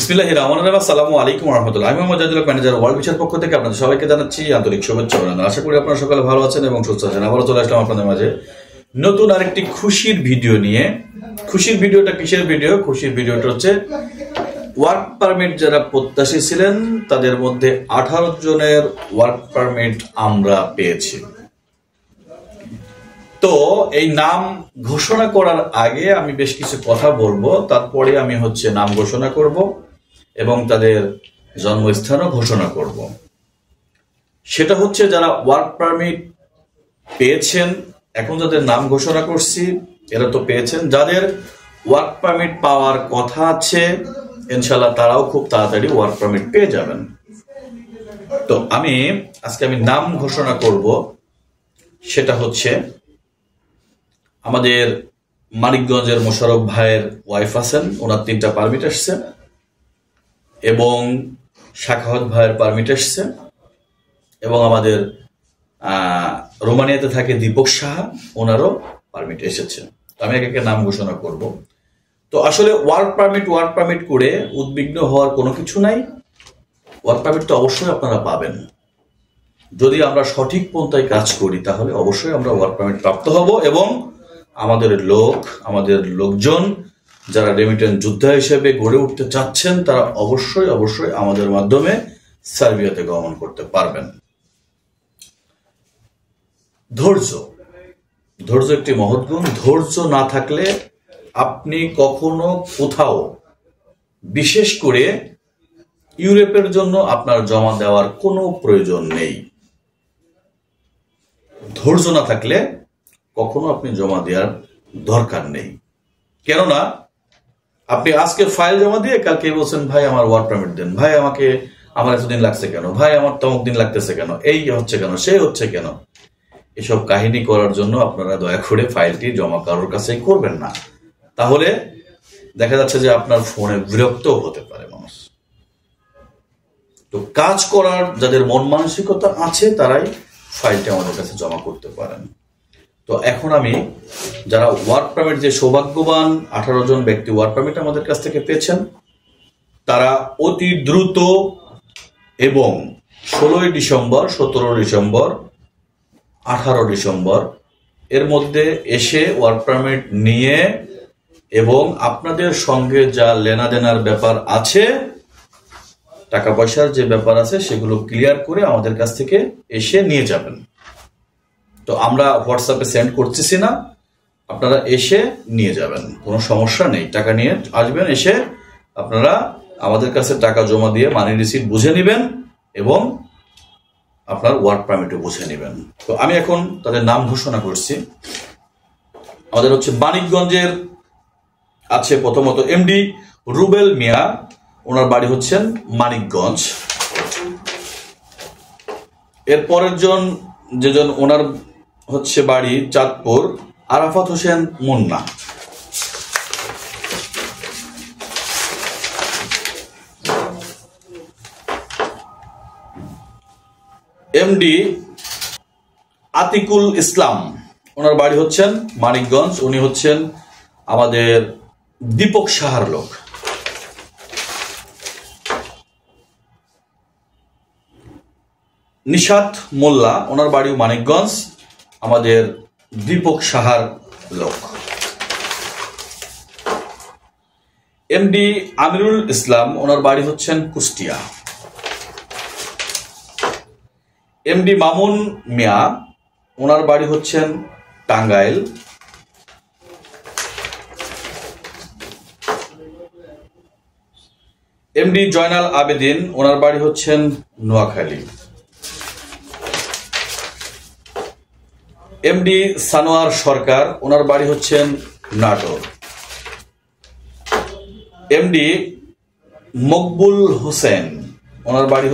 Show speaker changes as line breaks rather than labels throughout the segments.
বিসমিল্লাহির রহমানির রহিম। আসসালামু আলাইকুম ওয়া রাহমাতুল্লাহ। আমি মোহাম্মদ জাহিদুল হক, ম্যানেজার ওয়ার্ল্ড ভিসার পক্ষ থেকে আপনাদের সবাইকে জানাচ্ছি আন্তরিক শুভেচ্ছা ও অভিনন্দন। আশা করি আপনারা সকলে ভালো আছেন এবং সুস্থ আছেন। আবারও চলে আসলাম আপনাদের মাঝে নতুন আরেকটি খুশির ভিডিও নিয়ে। খুশির ভিডিওটা কিসের ভিডিও? খুশির ভিডিওটা হচ্ছে ওয়ার্ক পারমিট যারা প্রত্যাশী ছিলেন তাদের মধ্যে 18 জনের ওয়ার্ক পারমিট আমরা পেয়েছি। তো এই নাম ঘোষণা করার আগে আমি বেশ কিছু কথা বলবো, তারপরে আমি নাম ঘোষণা করব এবং তাদের জন্মস্থানও ঘোষণা করব। সেটা হচ্ছে যারা ওয়ার্ক পারমিট পেয়েছেন, এখন যাদের নাম ঘোষণা করছি এরা তো পেয়েছেন। যাদের ওয়ার্ক পারমিট পাওয়ার কথা আছে ইনশাল্লাহ তারাও খুব তাড়াতাড়ি ওয়ার্ক পারমিট পেয়ে যাবেন। তো আজকে আমি নাম ঘোষণা করব। সেটা হচ্ছে আমাদের মানিকগঞ্জের মোশাররফ ভাইয়ের ওয়াইফ আছেন, ওনার 3টা পারমিট আসছে, এবং শাখাওয়াত ভাইয়ের পারমিট আসছে, এবং আমাদের রোমানিয়াতে থাকে দীপক সাহা, ওনারও পারমিট এসেছে। আমি একে নাম ঘোষণা করব। তো আসলে ওয়ার্ক পারমিট করে উদ্বিগ্ন হওয়ার কোনো কিছু নাই। ওয়ার্ক পারমিট তো অবশ্যই আপনারা পাবেন। যদি আমরা সঠিক পন্থায় কাজ করি তাহলে অবশ্যই আমরা ওয়ার্ক পারমিট প্রাপ্ত হব, এবং আমাদের লোকজন যারা রেমিটেন্স যোদ্ধা হিসেবে গড়ে উঠতে চাচ্ছেন তারা অবশ্যই আমাদের মাধ্যমে সার্বিয়াতে গমন করতে পারবেন। ধৈর্য একটি মহৎ গুণ। ধৈর্য না থাকলে আপনি কখনো কোথাও, বিশেষ করে ইউরোপের জন্য আপনার জমা দেওয়ার কোনো প্রয়োজন নেই। ধৈর্য না থাকলে কখনো আপনি জমা দেওয়ার দরকার নেই। কেননা আপনি আজকে ফাইল জমা দিয়ে কালকে বলছেন ভাই আমার ওয়ার্ক পারমিট দেন, ভাই আমার এতদিন লাগছে কেন, ভাই আমার তমক দিন লাগতেছে কেন, এই হচ্ছে কেন, সে হচ্ছে কেন। এসব কাহিনী করার জন্য আপনারা দয়া করে ফাইলটি জমা কারোর কাছেই করবেন না। তাহলে দেখা যাচ্ছে যে আপনার ফোনে বিরক্ত হতে পারে মানুষ। তো কাজ করার যাদের মন মানসিকতা আছে তারাই ফাইলটি আমাদের কাছে জমা করতে পারেন। তো এখন যারা ওয়ার্ক পারমিট, যে সৌভাগ্যবান 18 জন ব্যক্তি ওয়ার্ক পারমিট আমাদের কাছ থেকে পেয়েছেন, তারা অতি দ্রুত এবং 16 ডিসেম্বর, 17 ডিসেম্বর, 18 ডিসেম্বর এর মধ্যে এসে ওয়ার্ক পারমিট নিয়ে এবং আপনাদের সঙ্গে যা লেনাদেনার ব্যাপার আছে, টাকা পয়সার যে ব্যাপার আছে সেগুলো ক্লিয়ার করে আমাদের কাছ থেকে এসে নিয়ে যাবেন। তো আমরা হোয়াটসঅ্যাপে সেন্ড করতেছি না, আপনারা এসে নিয়ে যাবেন, কোনো সমস্যা নেই। টাকা নিয়ে আসবেন, এসে আপনারা আমাদের কাছে টাকা জমা দিয়ে মানি রিসিট বুঝে নেবেন এবং আপনার ওয়ার্ক পারমিটও বুঝে নেবেন। তো আমি এখন তাদের নাম ঘোষণা করছি। আমাদের মানিকগঞ্জের আছে প্রথমত এমডি রুবেল মিয়া, ওনার বাড়ি মানিকগঞ্জ। এর পরের যেজন ওনার বাড়ি চাঁদপুর, আরাফাত হোসেন মুন্না। এমডি আতিকুল ইসলাম, ওনার বাড়ি মানিকগঞ্জ, উনি আমাদের দীপক সাহার লোক। নিশাত মোল্লা, ওনার বাড়িও মানিকগঞ্জ, আমাদের দীপক সাহার লোক। এমডি আমিরুল ইসলাম, ওনার বাড়ি কুষ্টিয়া। এমডি মামুন মিয়া, ওনার বাড়ি টাঙ্গাইল। এমডি জয়নাল আবেদিন, ওনার বাড়ি নোয়াখালী। এমডি সানোয়ার সরকার, ওনার বাড়ি নাটোর। এমডি মকবুল হোসেন, ওনার বাড়ি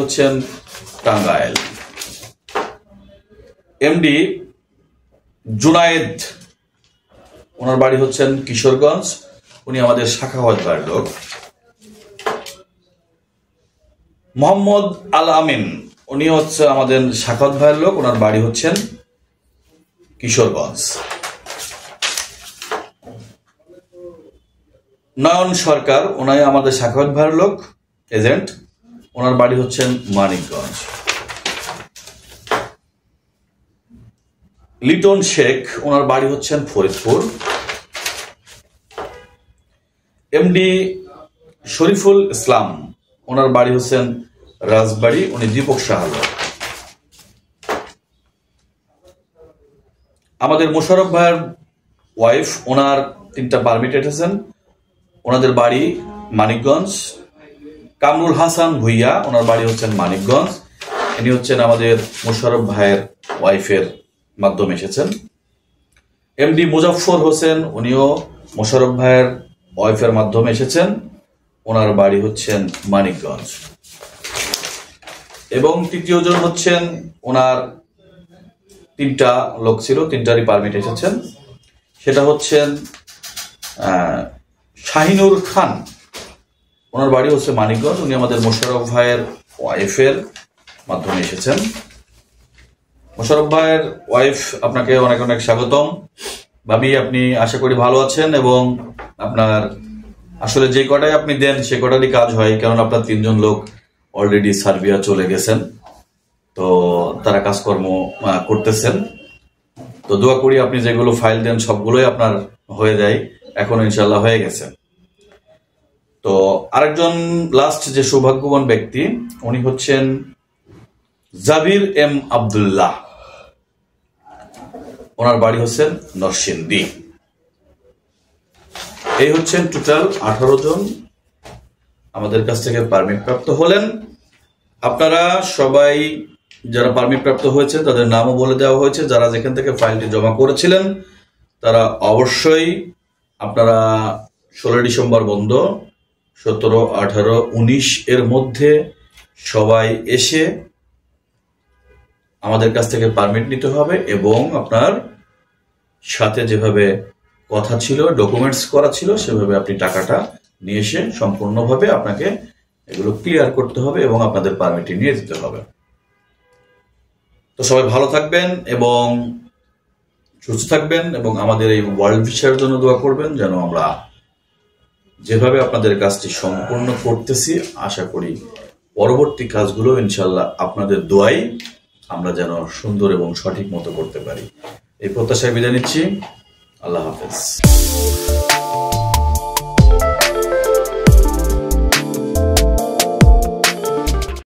টাঙ্গাইল। এমডি জুনায়েদ, ওনার বাড়ি কিশোরগঞ্জ, উনি আমাদের শাখাওয়াত ভাইয়ের লোক। মোহাম্মদ আল আমিন, উনি আমাদের শাখাওয়াত ভাইয়ের লোক, ওনার বাড়ি কিশোরগঞ্জ। নয়ন সরকার, ওনাই আমাদের শাখাওয়াত ভাইয়ের লোক, এজেন্ট, ওনার বাড়ি হচ্ছেন মানিকগঞ্জ। লিটন শেখ, ওনার বাড়ি হচ্ছেন ফরিদপুর। এমডি শরীফুল ইসলাম, ওনার বাড়ি হচ্ছেন রাজবাড়ী, উনি দীপক সাহালর। আমাদের মোশাররফ ভাইয়ের ওয়াইফ, ওনার 3টা পারমিট এসেছেন, ওনাদের বাড়ি মানিকগঞ্জ। কামরুল হাসান ভুইয়া, ওনার বাড়ি হচ্ছেন মানিকগঞ্জ, ইনি হচ্ছেন আমাদের মোশাররফ ভাইয়ের ওয়াইফের মাধ্যমে এসেছেন। এমডি মুজাফফর হোসেন, উনিও মোশাররফ ভাইয়ের ওয়াইফের মাধ্যমে এসেছেন, ওনার বাড়ি হচ্ছেন মানিকগঞ্জ। এবং তৃতীয় জন হচ্ছেন, ওনার 3টা লোক ছিল, 3টারই পারমিট এসেছেন, সেটা হচ্ছেন শাহিনুর খান, ওনার বাড়ি হচ্ছে মানিকগঞ্জ, উনি আমাদের মোশাররফ ভাইয়ের ওয়াইফের মাধ্যমে এসেছেন। মোশাররফ ভাইয়ের ওয়াইফ, আপনাকে অনেক অনেক স্বাগতম ভাবি, আপনি আশা করি ভালো আছেন এবং আপনার আসলে যে কটাই আপনি দেন সে কটারই কাজ হয়, কারণ আপনার 3 জন লোক অলরেডি সার্বিয়া চলে গেছেন, তো তারা কাজকর্ম করতেছেন। তো দোয়া করি আপনি যেগুলো ফাইল দেন সবগুলোই আপনার হয়ে যায়, এখন ইনশাল্লাহ হয়ে গেছে। তো আরেকজন লাস্ট যে সৌভাগ্যবান ব্যক্তি, উনি হচ্ছেন জাবির এম আব্দুল্লাহ, ওনার বাড়ি হচ্ছেন নরসিংদী। এই হচ্ছেন টোটাল 18 জন আমাদের কাছ থেকে পারমিট প্রাপ্ত হলেন। আপনারা সবাই যারা পারমিট প্রাপ্ত হয়েছে তাদের নামও বলে দেওয়া হয়েছে। যারা যেখান থেকে ফাইলটি জমা করেছিলেন তারা অবশ্যই আপনারা 16 ডিসেম্বর বন্ধ, 17, 18, 19 এর মধ্যে সবাই এসে আমাদের কাছ থেকে পারমিট নিতে হবে এবং আপনার সাথে যেভাবে কথা ছিল, ডকুমেন্টস করা ছিল, সেভাবে আপনি টাকাটা নিয়ে এসে সম্পূর্ণভাবে আপনাকে এগুলো ক্লিয়ার করতে হবে এবং আপনাদের পারমিটটি নিয়ে দিতে হবে। তো সবাই ভালো থাকবেন এবং সুস্থ থাকবেন এবং আমাদের এই ওয়ার্ল্ড ভিসার জন্য দোয়া করবেন, যেন আমরা যেভাবে আপনাদের কাজটি সম্পূর্ণ করতেছি আশা করি পরবর্তী কাজগুলো ইনশাল্লাহ আপনাদের দোয়াই আমরা যেন সুন্দর এবং সঠিক মতো করতে পারি। এই প্রত্যাশায় বিদায় নিচ্ছি। আল্লাহ হাফেজ।